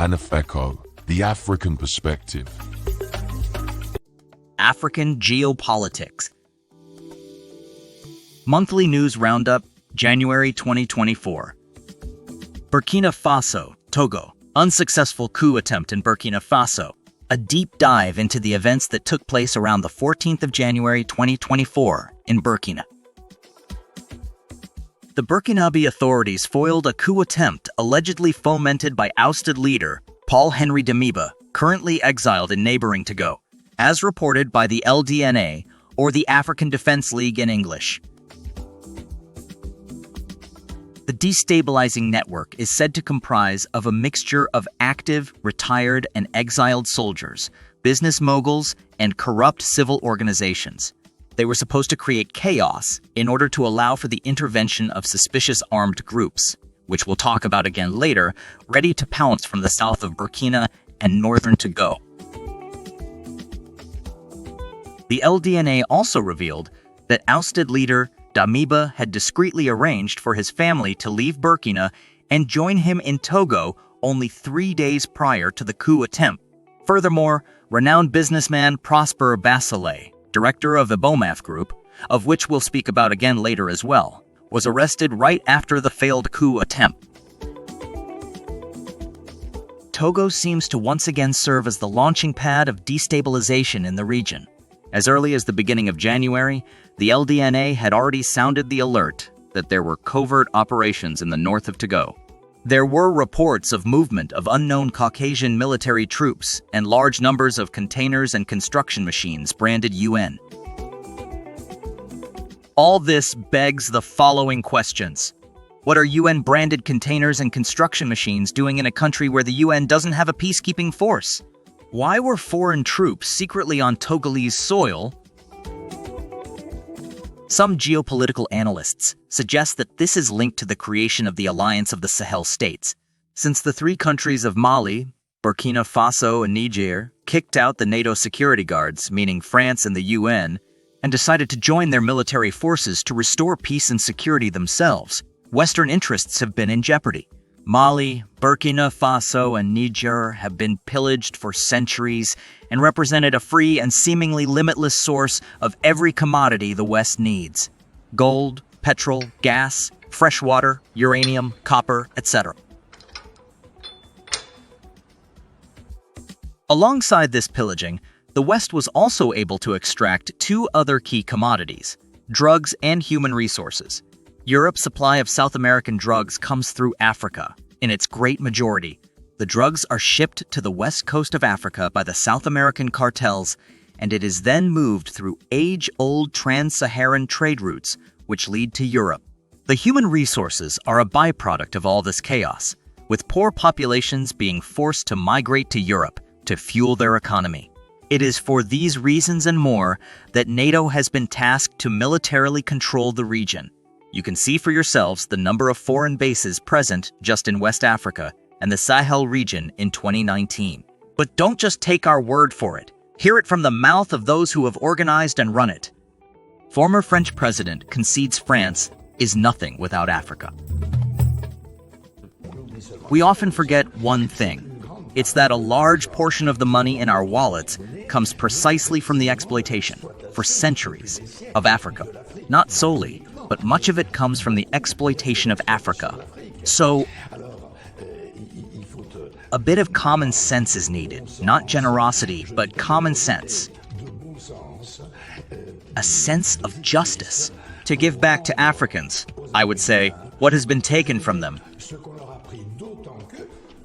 PANAF ECHO, the African perspective. African geopolitics. Monthly News Roundup, January 2024. Burkina Faso, Togo. Unsuccessful coup attempt in Burkina Faso. A deep dive into the events that took place around the 14th of January 2024 in Burkina. The Burkinabe authorities foiled a coup attempt allegedly fomented by ousted leader Paul-Henri Damiba, currently exiled in neighboring Togo, as reported by the LDNA, or the African Defense League in English. The destabilizing network is said to comprise of a mixture of active, retired, and exiled soldiers, business moguls, and corrupt civil organizations. They were supposed to create chaos in order to allow for the intervention of suspicious armed groups, which we'll talk about again later, ready to pounce from the south of Burkina and northern Togo. The LDNA also revealed that ousted leader Damiba had discreetly arranged for his family to leave Burkina and join him in Togo only 3 days prior to the coup attempt. Furthermore, renowned businessman Prosper Basile, director of the BOMAF Group, of which we'll speak about again later as well, was arrested right after the failed coup attempt. Togo seems to once again serve as the launching pad of destabilization in the region. As early as the beginning of January, the LDNA had already sounded the alert that there were covert operations in the north of Togo. There were reports of movement of unknown Caucasian military troops and large numbers of containers and construction machines branded UN. All this begs the following questions. What are UN-branded containers and construction machines doing in a country where the UN doesn't have a peacekeeping force? Why were foreign troops secretly on Togolese soil? Some geopolitical analysts suggest that this is linked to the creation of the alliance of the Sahel States, since the three countries of Mali, Burkina Faso, and Niger kicked out the NATO security guards, meaning France and the UN, and decided to join their military forces to restore peace and security themselves. Western interests have been in jeopardy. Mali, Burkina Faso, and Niger have been pillaged for centuries and represented a free and seemingly limitless source of every commodity the West needs: gold, petrol, gas, fresh water, uranium, copper, etc. Alongside this pillaging, the West was also able to extract two other key commodities: drugs and human resources. Europe's supply of South American drugs comes through Africa, in its great majority. The drugs are shipped to the west coast of Africa by the South American cartels, and it is then moved through age-old trans-Saharan trade routes, which lead to Europe. The human resources are a byproduct of all this chaos, with poor populations being forced to migrate to Europe to fuel their economy. It is for these reasons and more that NATO has been tasked to militarily control the region. You can see for yourselves the number of foreign bases present just in West Africa and the Sahel region in 2019. But don't just take our word for it. Hear it from the mouth of those who have organized and run it. Former French president concedes France is nothing without Africa. We often forget one thing. It's that a large portion of the money in our wallets comes precisely from the exploitation, for centuries, of Africa. Not solely, but much of it comes from the exploitation of Africa. So, a bit of common sense is needed. Not generosity, but common sense. A sense of justice. To give back to Africans, I would say, what has been taken from them.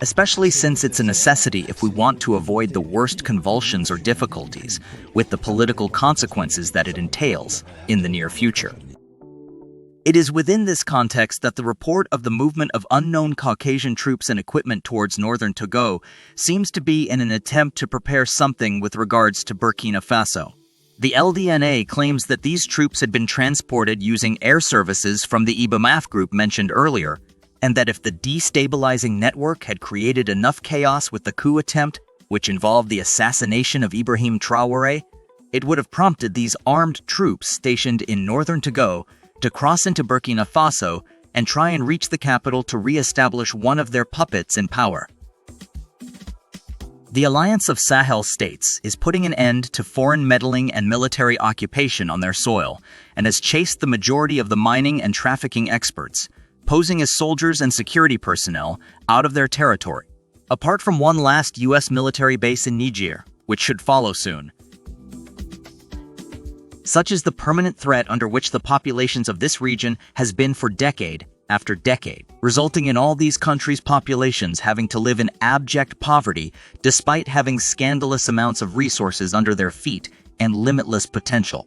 Especially since it's a necessity if we want to avoid the worst convulsions or difficulties with the political consequences that it entails in the near future. It is within this context that the report of the movement of unknown Caucasian troops and equipment towards northern Togo seems to be in an attempt to prepare something with regards to Burkina Faso. The LDNA claims that these troops had been transported using air services from the BOMAF group mentioned earlier, and that if the destabilizing network had created enough chaos with the coup attempt, which involved the assassination of Ibrahim Traoré, it would have prompted these armed troops stationed in northern Togo to cross into Burkina Faso and try and reach the capital to re-establish one of their puppets in power. The alliance of Sahel States is putting an end to foreign meddling and military occupation on their soil and has chased the majority of the mining and trafficking experts, posing as soldiers and security personnel, out of their territory. Apart from one last U.S. military base in Niger, which should follow soon. Such is the permanent threat under which the populations of this region has been for decade after decade, resulting in all these countries' populations having to live in abject poverty despite having scandalous amounts of resources under their feet and limitless potential.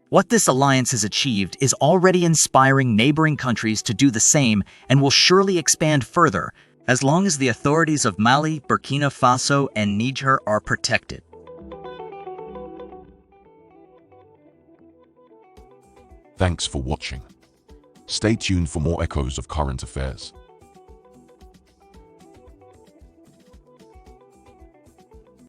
What this alliance has achieved is already inspiring neighboring countries to do the same and will surely expand further as long as the authorities of Mali, Burkina Faso, and Niger are protected. Thanks for watching. Stay tuned for more echoes of current affairs.